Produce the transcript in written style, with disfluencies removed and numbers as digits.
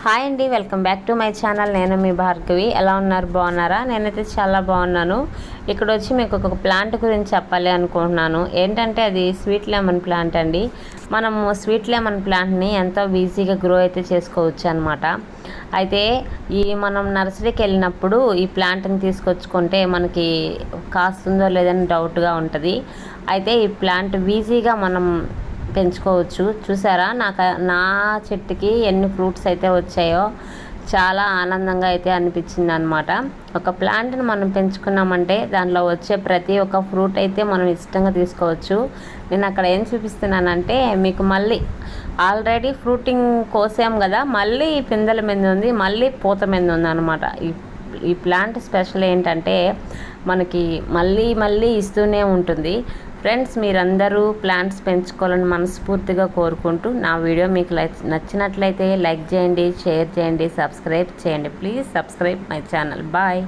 Hi అండి, welcome back to my channel. నేను మీ భార్గవి. ఎలా ఉన్నారు? బాగున్నారా? నేనైతే చాలా బాగున్నాను. ఇక్కడ వచ్చి మీకు ఒక ప్లాంట్ గురించి చెప్పాలి అనుకుంటున్నాను. ఏంటంటే అది స్వీట్ లెమన్ ప్లాంట్ అండి. మనము స్వీట్ లెమన్ ప్లాంట్ని ఎంతో ఈజీగా గ్రో అయితే చేసుకోవచ్చు అనమాట. అయితే మనం నర్సరీకి వెళ్ళినప్పుడు ఈ ప్లాంట్ని తీసుకొచ్చుకుంటే మనకి కాస్తుందో లేదని డౌట్గా ఉంటుంది. అయితే ఈ ప్లాంట్ ఈజీగా మనం పెంచుకోవచ్చు. చూసారా నా చెట్టుకి ఎన్ని ఫ్రూట్స్ అయితే వచ్చాయో చాలా ఆనందంగా అయితే అనిపించింది అనమాట. ఒక ప్లాంట్ని మనం పెంచుకున్నామంటే దానిలో వచ్చే ప్రతి ఒక్క ఫ్రూట్ అయితే మనం ఇష్టంగా తీసుకోవచ్చు. నేను అక్కడ ఏం చూపిస్తున్నానంటే మీకు మళ్ళీ ఆల్రెడీ ఫ్రూటింగ్ కోసాం కదా, మళ్ళీ పిందెల మీద ఉంది, మళ్ళీ పూత మీద ఉంది అనమాట. ఈ ప్లాంట్ స్పెషల్ ఏంటంటే మనకి మళ్ళీ మళ్ళీ ఇస్తూనే ఉంటుంది. ఫ్రెండ్స్, మీరందరూ ప్లాంట్స్ పెంచుకోవాలని మనస్ఫూర్తిగా కోరుకుంటూ నా వీడియో మీకు నచ్చినట్లయితే లైక్ చేయండి, షేర్ చేయండి, సబ్స్క్రైబ్ చేయండి. Please subscribe my channel. Bye.